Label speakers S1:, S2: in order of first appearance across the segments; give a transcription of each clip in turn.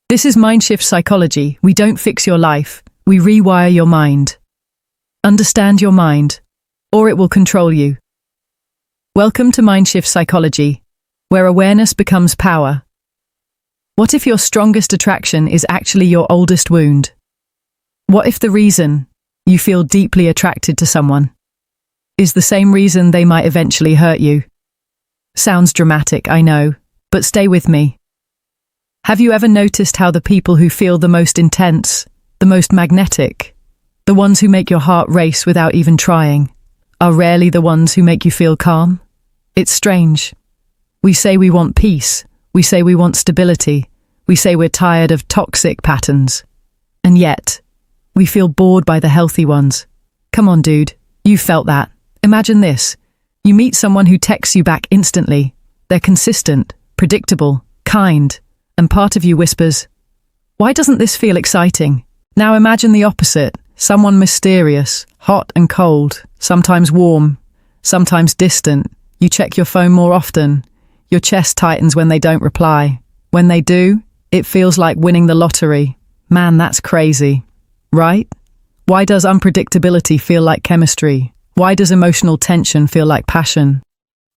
S1: This is MindShift psychology. We don't fix your life, we rewire your mind. Understand your mind, or it will control you. Welcome to MindShift psychology, where awareness becomes power. What if your strongest attraction is actually your oldest wound? What if the reason you feel deeply attracted to someone is the same reason they might eventually hurt you? Sounds dramatic, I know, but stay with me. Have you ever noticed how the people who feel the most intense, the most magnetic, the ones who make your heart race without even trying, are rarely the ones who make you feel calm? It's strange. We say we want peace, we say we want stability, we say we're tired of toxic patterns. And yet, we feel bored by the healthy ones. Come on, dude, you felt that. Imagine this. You meet someone who texts you back instantly. They're consistent, predictable, kind, and part of you whispers, "Why doesn't this feel exciting?" Now imagine the opposite. Someone mysterious, hot and cold, sometimes warm, sometimes distant. You check your phone more often. Your chest tightens when they don't reply. When they do, it feels like winning the lottery. Man, that's crazy, right? Why does unpredictability feel like chemistry? Why does emotional tension feel like passion?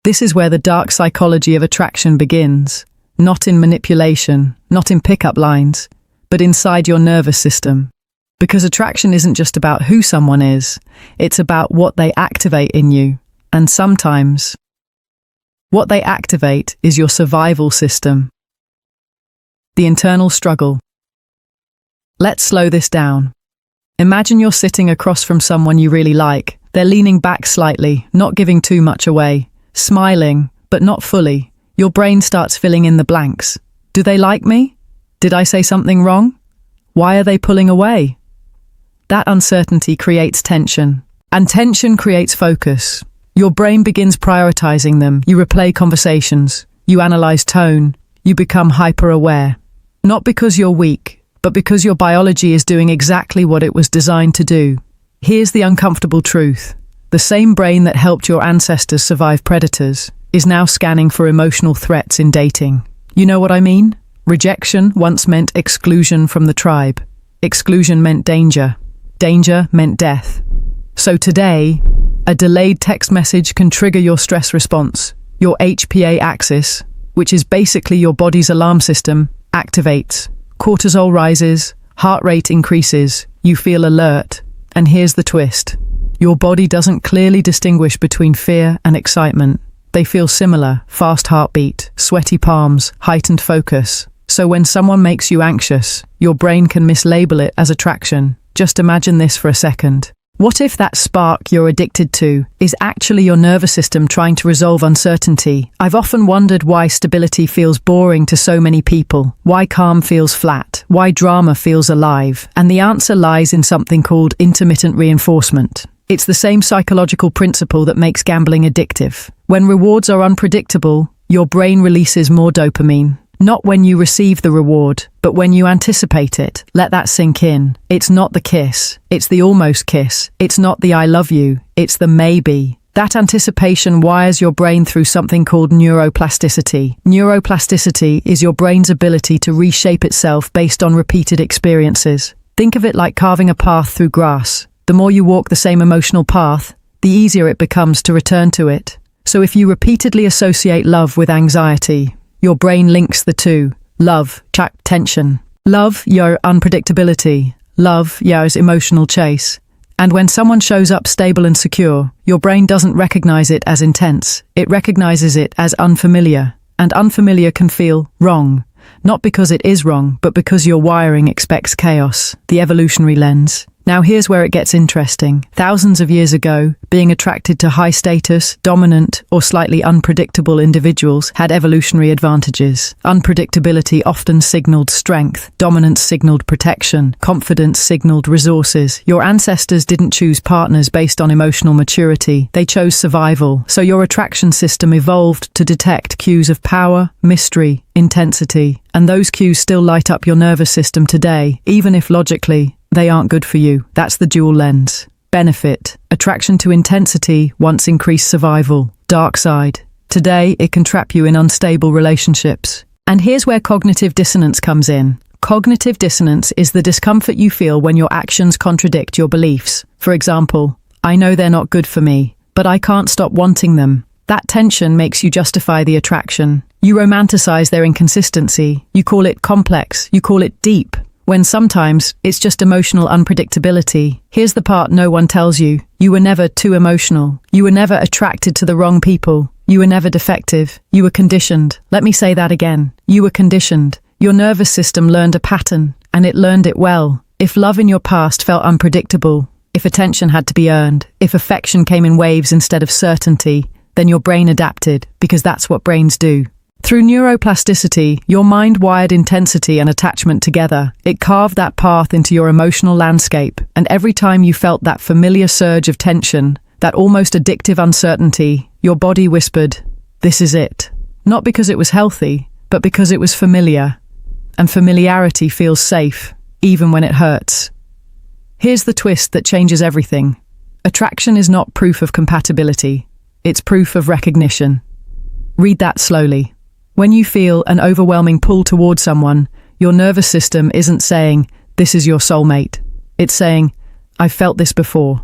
S1: This is where the dark psychology of attraction begins. Not in manipulation, not in pickup lines, but inside your nervous system. Because attraction isn't just about who someone is, it's about what they activate in you. And sometimes, what they activate is your survival system. The internal struggle. Let's slow this down. Imagine you're sitting across from someone you really like. They're leaning back slightly, not giving too much away, smiling, but not fully. Your brain starts filling in the blanks. Do they like me? Did I say something wrong? Why are they pulling away? That uncertainty creates tension, and tension creates focus. Your brain begins prioritizing them. You replay conversations, you analyze tone, you become hyper-aware. Not because you're weak, but because your biology is doing exactly what it was designed to do. Here's the uncomfortable truth. The same brain that helped your ancestors survive predators is now scanning for emotional threats in dating. You know what I mean? Rejection once meant exclusion from the tribe. Exclusion meant danger. Danger meant death. So today, a delayed text message can trigger your stress response. Your HPA axis, which is basically your body's alarm system, activates. Cortisol rises, heart rate increases, you feel alert. And here's the twist. Your body doesn't clearly distinguish between fear and excitement. They feel similar: fast heartbeat, sweaty palms, heightened focus. So when someone makes you anxious, your brain can mislabel it as attraction. Just imagine this for a second. What if that spark you're addicted to is actually your nervous system trying to resolve uncertainty? I've often wondered why stability feels boring to so many people, why calm feels flat, why drama feels alive. And the answer lies in something called intermittent reinforcement. It's the same psychological principle that makes gambling addictive. When rewards are unpredictable, your brain releases more dopamine. Not when you receive the reward, but when you anticipate it. Let that sink in. It's not the kiss. It's the almost kiss. It's not the I love you. It's the maybe. That anticipation wires your brain through something called neuroplasticity. Neuroplasticity is your brain's ability to reshape itself based on repeated experiences. Think of it like carving a path through grass. The more you walk the same emotional path, the easier it becomes to return to it. So if you repeatedly associate love with anxiety, your brain links the two. Love, tension. Love, your unpredictability. Love, your emotional chase. And when someone shows up stable and secure, your brain doesn't recognize it as intense. It recognizes it as unfamiliar. And unfamiliar can feel wrong. Not because it is wrong, but because your wiring expects chaos. The evolutionary lens. Now here's where it gets interesting. Thousands of years ago, being attracted to high-status, dominant, or slightly unpredictable individuals had evolutionary advantages. Unpredictability often signaled strength, dominance signaled protection, confidence signaled resources. Your ancestors didn't choose partners based on emotional maturity, they chose survival. So your attraction system evolved to detect cues of power, mystery, intensity. And those cues still light up your nervous system today, even if logically, they aren't good for you. That's the dual lens. Benefit. Attraction to intensity once increased survival. Dark side. Today, it can trap you in unstable relationships. And here's where cognitive dissonance comes in. Cognitive dissonance is the discomfort you feel when your actions contradict your beliefs. For example, I know they're not good for me, but I can't stop wanting them. That tension makes you justify the attraction. You romanticize their inconsistency. You call it complex. You call it deep, when sometimes it's just emotional unpredictability. Here's the part no one tells you. You were never too emotional. You were never attracted to the wrong people. You were never defective. You were conditioned. Let me say that again. You were conditioned. Your nervous system learned a pattern, and it learned it well. If love in your past felt unpredictable, if attention had to be earned, if affection came in waves instead of certainty, then your brain adapted, because that's what brains do. Through neuroplasticity, your mind wired intensity and attachment together. It carved that path into your emotional landscape, and every time you felt that familiar surge of tension, that almost addictive uncertainty, your body whispered, "This is it." Not because it was healthy, but because it was familiar. And familiarity feels safe, even when it hurts. Here's the twist that changes everything. Attraction is not proof of compatibility. It's proof of recognition. Read that slowly. When you feel an overwhelming pull toward someone, your nervous system isn't saying, "This is your soulmate." It's saying, "I've felt this before."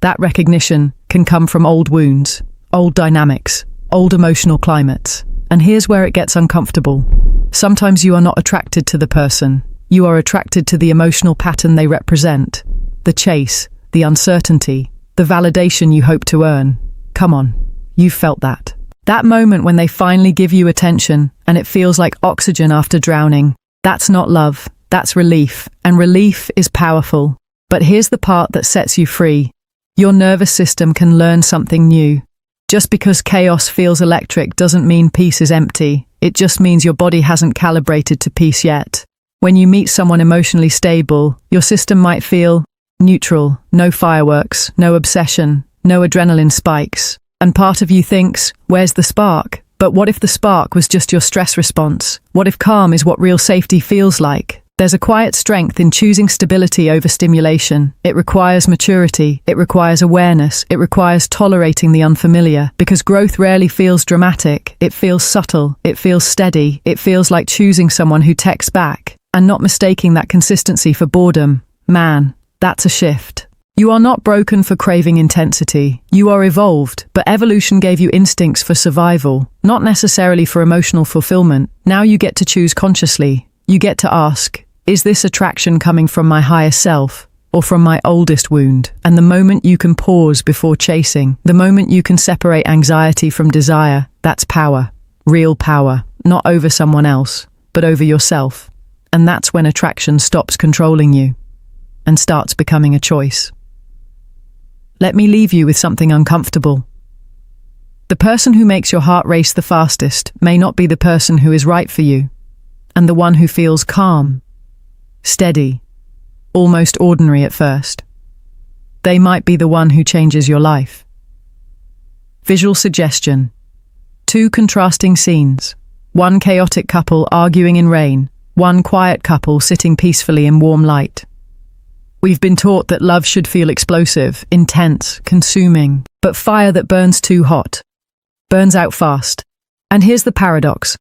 S1: That recognition can come from old wounds, old dynamics, old emotional climates. And here's where it gets uncomfortable. Sometimes you are not attracted to the person. You are attracted to the emotional pattern they represent. The chase, the uncertainty, the validation you hope to earn. Come on, you've felt that. That moment when they finally give you attention and it feels like oxygen after drowning. That's not love, that's relief. And relief is powerful. But here's the part that sets you free. Your nervous system can learn something new. Just because chaos feels electric doesn't mean peace is empty. It just means your body hasn't calibrated to peace yet. When you meet someone emotionally stable, your system might feel neutral, no fireworks, no obsession, no adrenaline spikes. And part of you thinks, where's the spark? But what if the spark was just your stress response? What if calm is what real safety feels like? There's a quiet strength in choosing stability over stimulation. It requires maturity, it requires awareness, it requires tolerating the unfamiliar, because growth rarely feels dramatic. It feels subtle, it feels steady, it feels like choosing someone who texts back, and not mistaking that consistency for boredom. Man, that's a shift. You are not broken for craving intensity. You are evolved, but evolution gave you instincts for survival, not necessarily for emotional fulfillment. Now you get to choose consciously. You get to ask, is this attraction coming from my higher self or from my oldest wound? And the moment you can pause before chasing, the moment you can separate anxiety from desire, that's power. Real power, not over someone else, but over yourself. And that's when attraction stops controlling you and starts becoming a choice. Let me leave you with something uncomfortable. The person who makes your heart race the fastest may not be the person who is right for you. And the one who feels calm, steady, almost ordinary at first. They might be the one who changes your life. Visual suggestion. 2 contrasting scenes. 1 chaotic couple arguing in rain, 1 quiet couple sitting peacefully in warm light. We've been taught that love should feel explosive, intense, consuming, but fire that burns too hot burns out fast. And here's the paradox.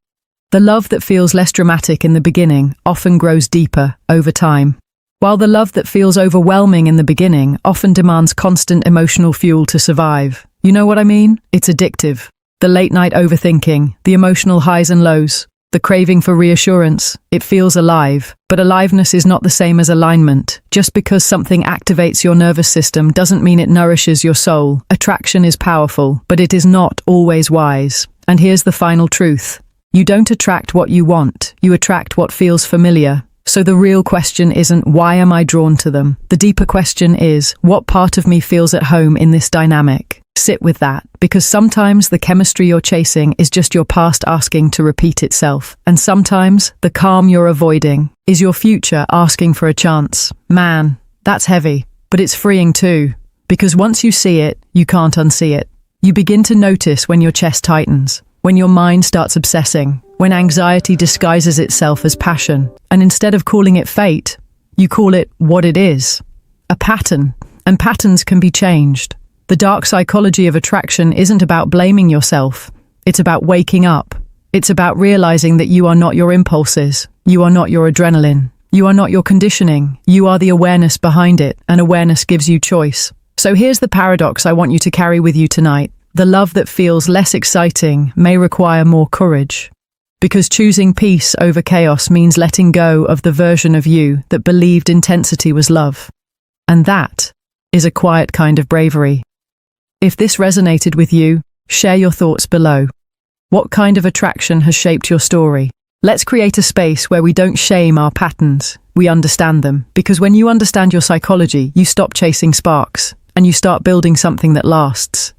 S1: The love that feels less dramatic in the beginning often grows deeper over time, while the love that feels overwhelming in the beginning often demands constant emotional fuel to survive. You know what I mean? It's addictive. The late-night overthinking, the emotional highs and lows, the craving for reassurance. It feels alive, but aliveness is not the same as alignment. Just because something activates your nervous system doesn't mean it nourishes your soul. Attraction is powerful, but it is not always wise. And here's the final truth. You don't attract what you want, you attract what feels familiar. So the real question isn't, why am I drawn to them? The deeper question is, what part of me feels at home in this dynamic? Sit with that, because sometimes the chemistry you're chasing is just your past asking to repeat itself. And sometimes the calm you're avoiding is your future asking for a chance. Man, that's heavy, but it's freeing too. Because once you see it, you can't unsee it. You begin to notice when your chest tightens, when your mind starts obsessing, when anxiety disguises itself as passion, and instead of calling it fate, you call it what it is, a pattern. And patterns can be changed. The dark psychology of attraction isn't about blaming yourself. It's about waking up. It's about realizing that you are not your impulses. You are not your adrenaline. You are not your conditioning. You are the awareness behind it, and awareness gives you choice. So here's the paradox I want you to carry with you tonight. The love that feels less exciting may require more courage. Because choosing peace over chaos means letting go of the version of you that believed intensity was love. And that is a quiet kind of bravery. If this resonated with you, share your thoughts below. What kind of attraction has shaped your story? Let's create a space where we don't shame our patterns, we understand them. Because when you understand your psychology, you stop chasing sparks, and you start building something that lasts.